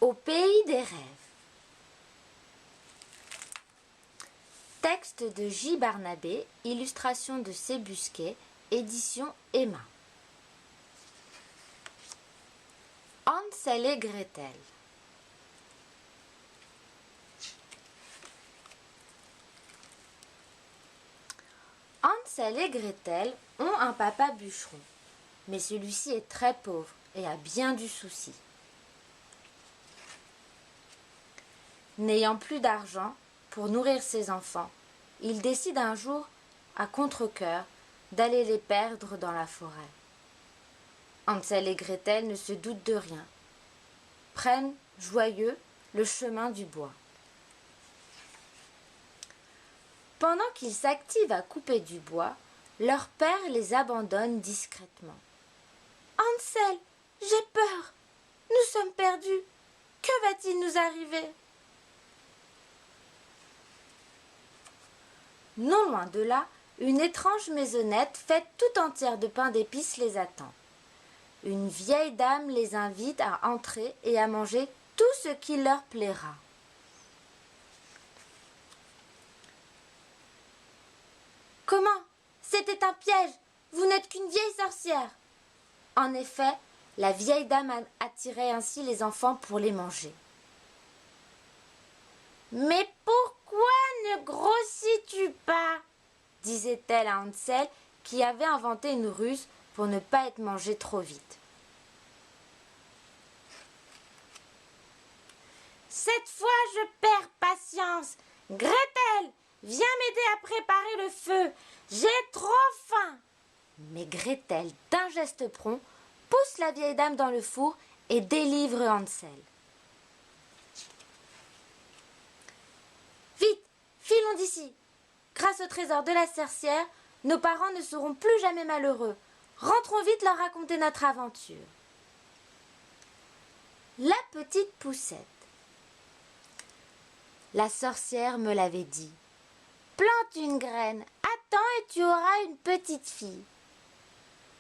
Au pays des rêves. Texte de J. Barnabé, illustration de C. Busquet, édition Emma. Hansel et Gretel. Hansel et Gretel ont un papa bûcheron, mais celui-ci est très pauvre et a bien du souci. N'ayant plus d'argent pour nourrir ses enfants, il décide un jour, à contre-cœur, d'aller les perdre dans la forêt. Hansel et Gretel ne se doutent de rien, prennent, joyeux, le chemin du bois. Pendant qu'ils s'activent à couper du bois, leur père les abandonne discrètement. « Hansel, j'ai peur, nous sommes perdus, que va-t-il nous arriver ?» Non loin de là, une étrange maisonnette faite tout entière de pain d'épices les attend. Une vieille dame les invite à entrer et à manger tout ce qui leur plaira. Comment? C'était un piège! Vous n'êtes qu'une vieille sorcière! En effet, la vieille dame attirait ainsi les enfants pour les manger. Mais pourquoi ne grossis-tu pas? Disait-elle à Hansel, qui avait inventé une ruse pour ne pas être mangé trop vite. Cette fois, je perds patience. Gretel, viens m'aider à préparer le feu. J'ai trop faim. Mais Gretel, d'un geste prompt, pousse la vieille dame dans le four et délivre Hansel. Vite, filons d'ici. Grâce au trésor de la sorcière, nos parents ne seront plus jamais malheureux. Rentrons vite leur raconter notre aventure. La petite poussette. La sorcière me l'avait dit. Plante une graine, attends et tu auras une petite fille.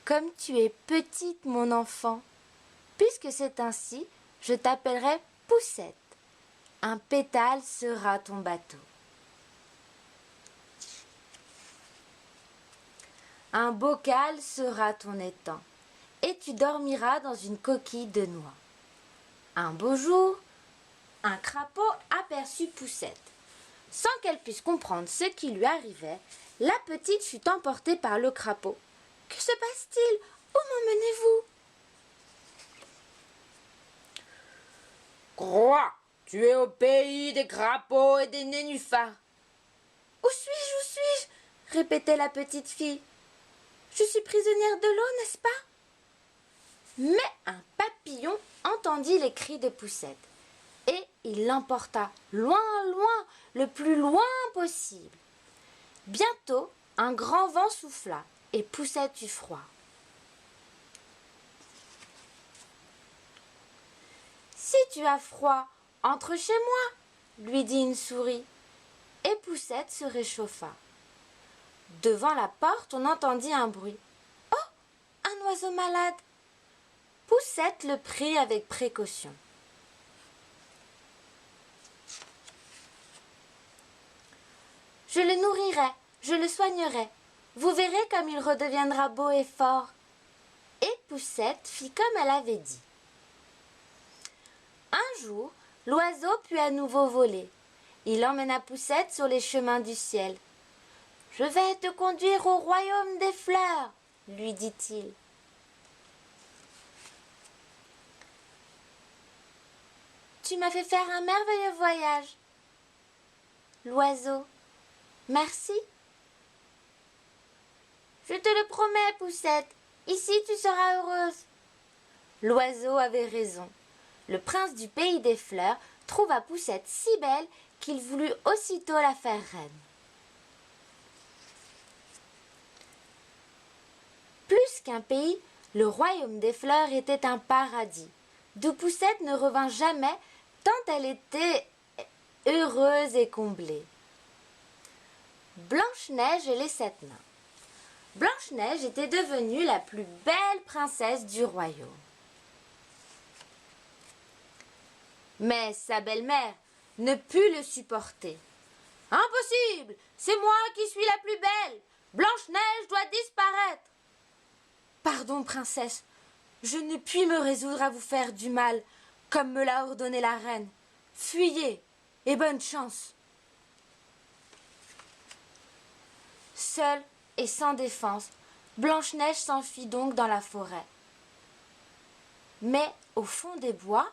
Comme tu es petite, mon enfant, puisque c'est ainsi, je t'appellerai Poussette. Un pétale sera ton bateau. Un bocal sera ton étang, et tu dormiras dans une coquille de noix. Un beau jour, un crapaud aperçut Poussette. Sans qu'elle puisse comprendre ce qui lui arrivait, la petite fut emportée par le crapaud. « Que se passe-t-il? Où m'emmenez-vous » « Crois, tu es au pays des crapauds et des nénuphars. »« Où suis-je? Où suis-je » répétait la petite fille. « Je suis prisonnière de l'eau, n'est-ce pas ?» Mais un papillon entendit les cris de Poussette et il l'emporta loin, loin, le plus loin possible. Bientôt, un grand vent souffla et Poussette eut froid. « Si tu as froid, entre chez moi, » lui dit une souris. Et Poussette se réchauffa. Devant la porte, on entendit un bruit. « Oh, un oiseau malade !» Poussette le prit avec précaution. « Je le nourrirai, je le soignerai. Vous verrez comme il redeviendra beau et fort. » Et Poussette fit comme elle avait dit. Un jour, l'oiseau put à nouveau voler. Il emmena Poussette sur les chemins du ciel. « Je vais te conduire au royaume des fleurs, » lui dit-il. « Tu m'as fait faire un merveilleux voyage. » L'oiseau. « Merci. »« Je te le promets, Poussette, ici tu seras heureuse. » L'oiseau avait raison. Le prince du pays des fleurs trouva Poussette si belle qu'il voulut aussitôt la faire reine. Plus qu'un pays, le royaume des fleurs était un paradis, d'où Poussette ne revint jamais tant elle était heureuse et comblée. Blanche-Neige et les 7 nains. Blanche-Neige était devenue la plus belle princesse du royaume. Mais sa belle-mère ne put le supporter. « Impossible! C'est moi qui suis la plus belle! Blanche-Neige doit disparaître !»« Pardon, princesse, je ne puis me résoudre à vous faire du mal, comme me l'a ordonné la reine. Fuyez, et bonne chance. » Seule et sans défense, Blanche-Neige s'enfuit donc dans la forêt. Mais au fond des bois,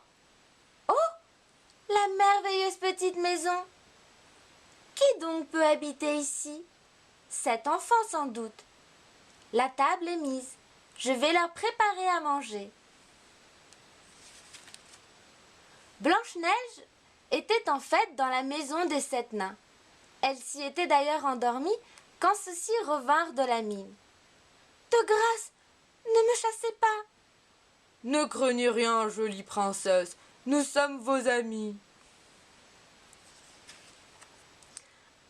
oh, la merveilleuse petite maison! Qui donc peut habiter ici? 7 enfants sans doute. La table est mise. Je vais leur préparer à manger. Blanche-Neige était en fait dans la maison des 7 nains. Elle s'y était d'ailleurs endormie quand ceux-ci revinrent de la mine. « De grâce, ne me chassez pas !»« Ne craignez rien, jolie princesse, nous sommes vos amis. »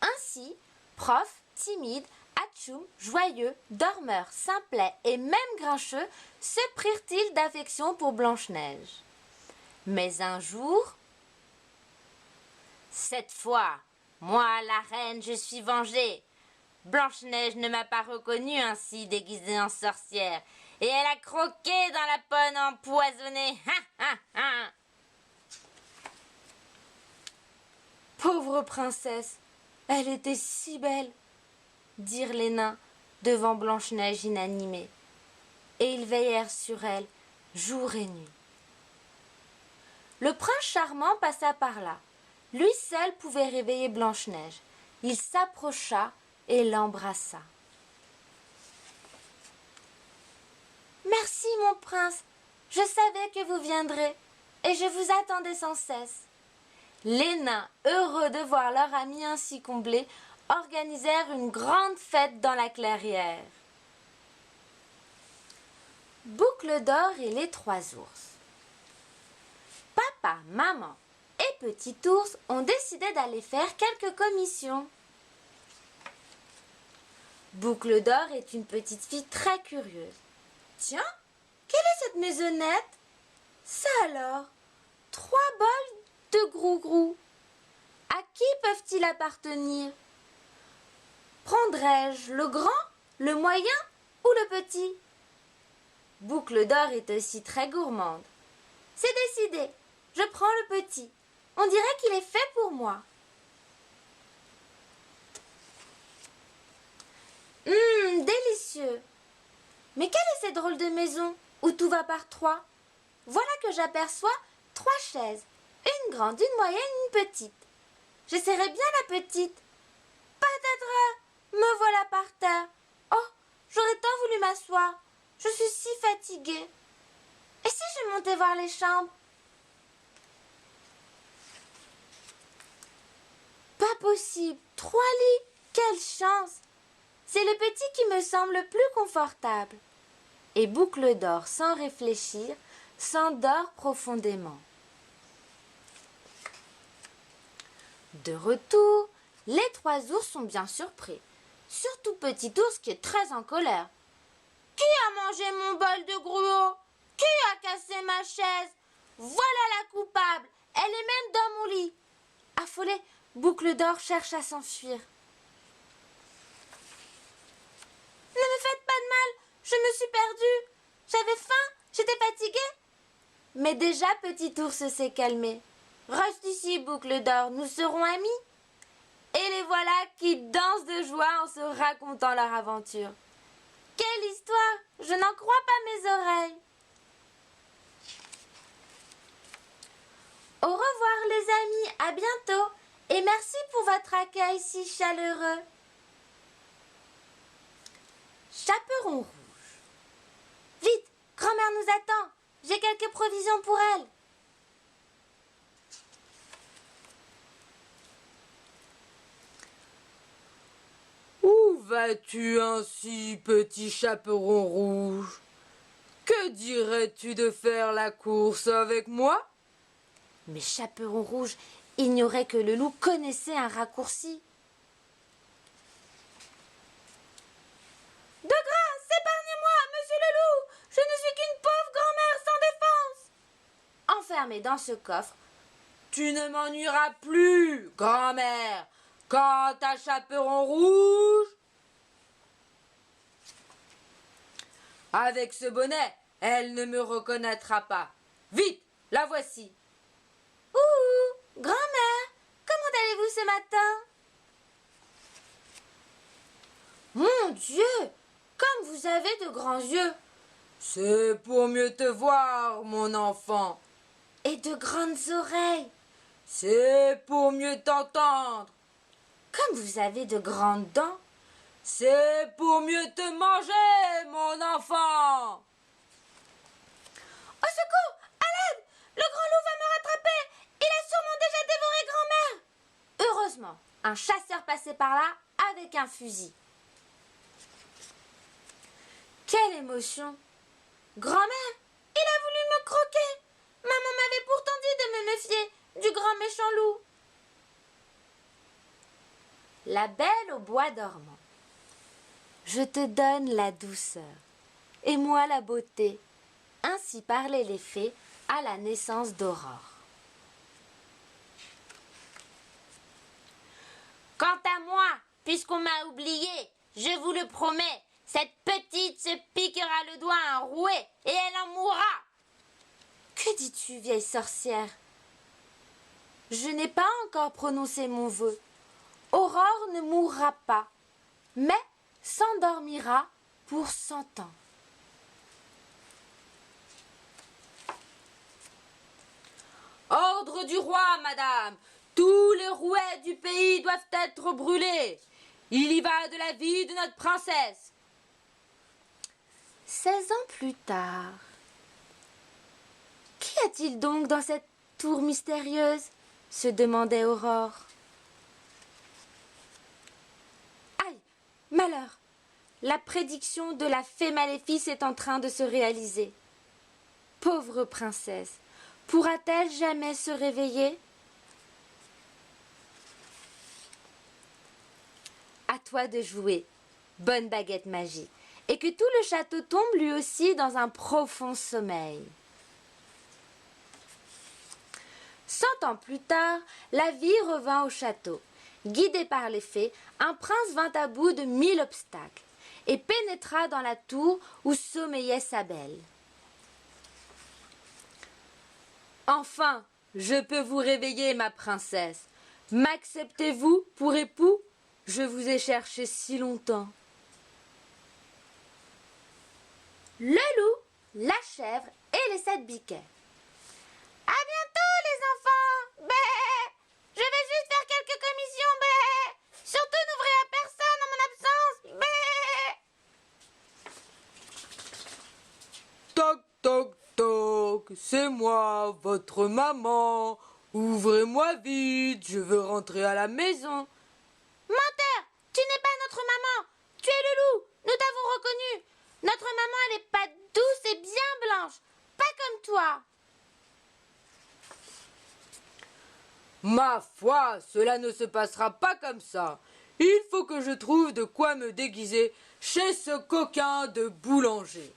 Ainsi, Prof, timide, Atchoum, joyeux, dormeur, simplet et même grincheux se prirent-ils d'affection pour Blanche-Neige. Mais un jour... « Cette fois, moi, la reine, je suis vengée. Blanche-Neige ne m'a pas reconnue ainsi déguisée en sorcière, et elle a croqué dans la pomme empoisonnée. Ha, ha, ha. » Pauvre princesse, elle était si belle, dirent les nains devant Blanche-Neige inanimée, et ils veillèrent sur elle jour et nuit. Le prince charmant passa par là. Lui seul pouvait réveiller Blanche-Neige. Il s'approcha et l'embrassa. « Merci, mon prince, je savais que vous viendrez, et je vous attendais sans cesse. » Les nains, heureux de voir leur ami ainsi comblé, organisèrent une grande fête dans la clairière. Boucle d'or et les 3 ours. Papa, maman et petit ours ont décidé d'aller faire quelques commissions. Boucle d'or est une petite fille très curieuse. « Tiens, quelle est cette maisonnette? Ça alors, 3 bols de grou-grou. À qui peuvent-ils appartenir? Prendrais-je le grand, le moyen ou le petit? » Boucle d'or est aussi très gourmande. « C'est décidé, je prends le petit. On dirait qu'il est fait pour moi. » Délicieux. Mais quelle est cette drôle de maison où tout va par 3? Voilà que j'aperçois 3 chaises, une grande, une moyenne, une petite. J'essaierai bien la petite. Patatras, me voilà par terre. Oh, j'aurais tant voulu m'asseoir. Je suis si fatiguée. Et si je montais voir les chambres? Pas possible, 3 lits, quelle chance! C'est le petit qui me semble le plus confortable. Et Boucle d'or, sans réfléchir, s'endort profondément. De retour, les 3 ours sont bien surpris, surtout Petit ours qui est très en colère. « Qui a mangé mon bol de gruau? Qui a cassé ma chaise? Voilà la coupable, elle est même dans mon lit. » Affolé, Boucle d'or cherche à s'enfuir. « Ne me faites pas de mal, je me suis perdue. J'avais faim, j'étais fatiguée. » Mais déjà Petit ours s'est calmé. « Reste ici, Boucle d'or, nous serons amis. » Et les voilà qui dansent de joie en se racontant leur aventure. Quelle histoire! Je n'en crois pas mes oreilles. Au revoir les amis, à bientôt et merci pour votre accueil si chaleureux. Chaperon rouge. Vite, grand-mère nous attend. J'ai quelques provisions pour elle. Où vas-tu ainsi, petit chaperon rouge? Que dirais-tu de faire la course avec moi? Mais Chaperon rouge ignorait que le loup connaissait un raccourci. De grâce, épargnez-moi, monsieur le loup, je ne suis qu'une pauvre grand-mère sans défense. Enfermée dans ce coffre, Tu ne m'ennuieras plus, grand-mère. Quant à Chaperon Rouge, avec ce bonnet, elle ne me reconnaîtra pas. Vite, la voici. Ouh, grand-mère, comment allez-vous ce matin? Mon Dieu, comme vous avez de grands yeux. C'est pour mieux te voir, mon enfant. Et de grandes oreilles. C'est pour mieux t'entendre. Comme vous avez de grandes dents. C'est pour mieux te manger, mon enfant. Au secours, à l'aide, le grand loup va me rattraper. Il a sûrement déjà dévoré grand-mère. Heureusement, un chasseur passait par là avec un fusil. Quelle émotion! Grand-mère, il a voulu me croquer. Maman m'avait pourtant dit de me méfier du grand méchant loup. La belle au bois dormant. Je te donne la douceur, et moi la beauté. Ainsi parlaient les fées à la naissance d'Aurore. Quant à moi, puisqu'on m'a oublié, je vous le promets, cette petite se piquera le doigt à un rouet et elle en mourra. Que dis-tu, vieille sorcière? Je n'ai pas encore prononcé mon vœu. Aurore ne mourra pas, mais s'endormira pour 100 ans. Ordre du roi, madame. Tous les rouets du pays doivent être brûlés. Il y va de la vie de notre princesse. 16 ans plus tard. Qu'y a-t-il donc dans cette tour mystérieuse? Se demandait Aurore. Aïe, malheur! La prédiction de la fée maléfice est en train de se réaliser. Pauvre princesse, pourra-t-elle jamais se réveiller? À toi de jouer, bonne baguette magique, et que tout le château tombe lui aussi dans un profond sommeil. 100 ans plus tard, la vie revint au château. Guidé par les fées, un prince vint à bout de 1000 obstacles et pénétra dans la tour où sommeillait sa belle. Enfin, je peux vous réveiller, ma princesse. M'acceptez-vous pour époux? Je vous ai cherché si longtemps. Le loup, la chèvre et les 7 biquets. À bientôt les enfants. Bé, je vais juste faire quelques commissions. Bé, surtout n'ouvrez à personne en mon absence. Bé. Toc, toc, toc, c'est moi, votre maman. Ouvrez-moi vite, je veux rentrer à la maison. Menteur, tu n'es pas notre maman. Tu es le loup. Nous t'avons reconnu. Notre maman, elle est pas douce et bien blanche. Pas comme toi. Ma foi, cela ne se passera pas comme ça. Il faut que je trouve de quoi me déguiser chez ce coquin de boulanger.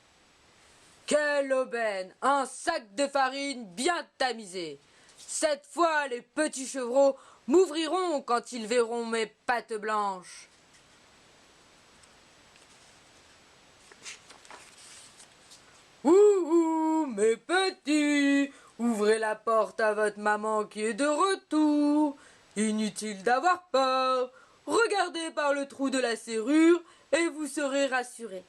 Quelle aubaine! Un sac de farine bien tamisé. Cette fois, les petits chevreaux m'ouvriront quand ils verront mes pattes blanches. Ouh, mes petits, ouvrez la porte à votre maman qui est de retour. Inutile d'avoir peur. Regardez par le trou de la serrure et vous serez rassurés.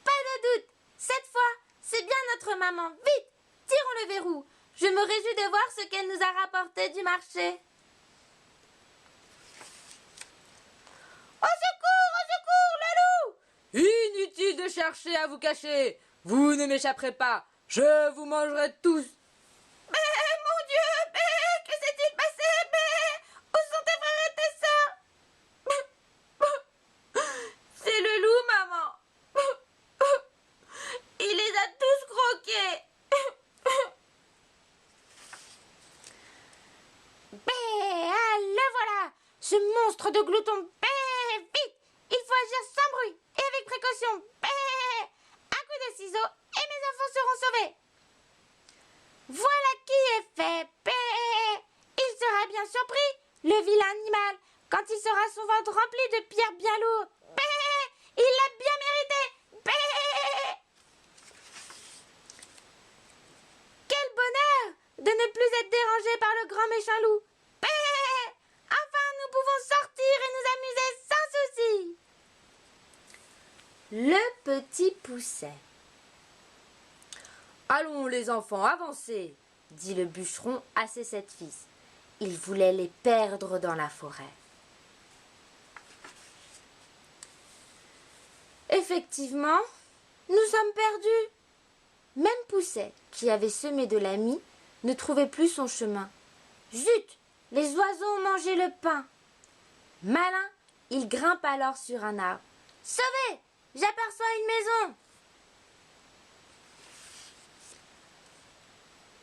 Pas de doute. Cette fois, c'est bien notre maman. Vite, tirons le verrou. Je me réjouis de voir ce qu'elle nous a rapporté du marché. Au secours, le loup! Inutile de chercher à vous cacher. Vous ne m'échapperez pas. Je vous mangerai tous. Mais mon Dieu, mais que s'est-il passé? Mais où sont tes frères et tes sœurs? C'est le loup, maman. Il les a tous croqués. Le voilà, ce monstre de glouton. Vite, il faut agir sans bruit et avec précaution. Un coup de ciseau et mes enfants seront sauvés. Voilà qui est fait. Il quand il sera son ventre rempli de pierres bien lourdes. Bé! Il l'a bien mérité. Bé! Quel bonheur de ne plus être dérangé par le grand méchant loup. Bé! Enfin, nous pouvons sortir et nous amuser sans souci. Le petit Pousset. Allons les enfants, avancez, dit le bûcheron à ses 7 fils. Il voulait les perdre dans la forêt. Effectivement, nous sommes perdus. Même Pousset, qui avait semé de la mie, ne trouvait plus son chemin. Zut! Les oiseaux ont mangé le pain. Malin, il grimpe alors sur un arbre. Sauvez! J'aperçois une maison.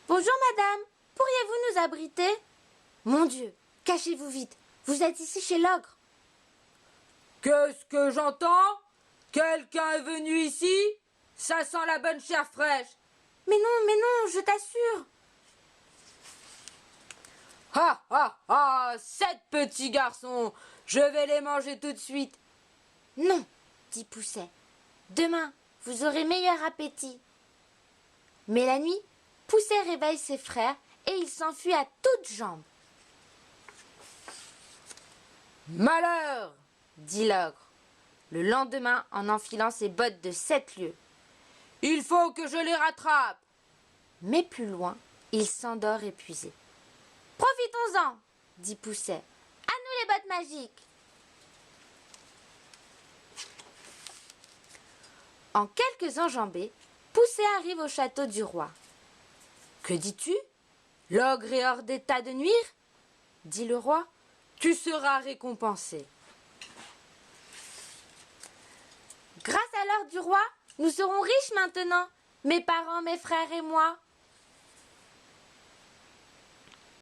Bonjour madame, pourriez-vous nous abriter? Mon Dieu, cachez-vous vite, vous êtes ici chez l'ogre. Qu'est-ce que j'entends? Quelqu'un est venu ici? Ça sent la bonne chair fraîche. Mais non, je t'assure. Ah, ah, ah, 7 petits garçons, je vais les manger tout de suite. Non, dit Pousset, demain, vous aurez meilleur appétit. Mais la nuit, Pousset réveille ses frères et il s'enfuit à toutes jambes. Malheur, dit l'ogre, le lendemain en enfilant ses bottes de 7 lieues. Il faut que je les rattrape. Mais plus loin, il s'endort épuisé. Profitons-en, dit Pousset. À nous les bottes magiques. En quelques enjambées, Pousset arrive au château du roi. Que dis-tu? L'ogre est hors d'état de nuire? Dit le roi. Tu seras récompensé. Grâce à l'ordre du roi, nous serons riches maintenant, mes parents, mes frères et moi.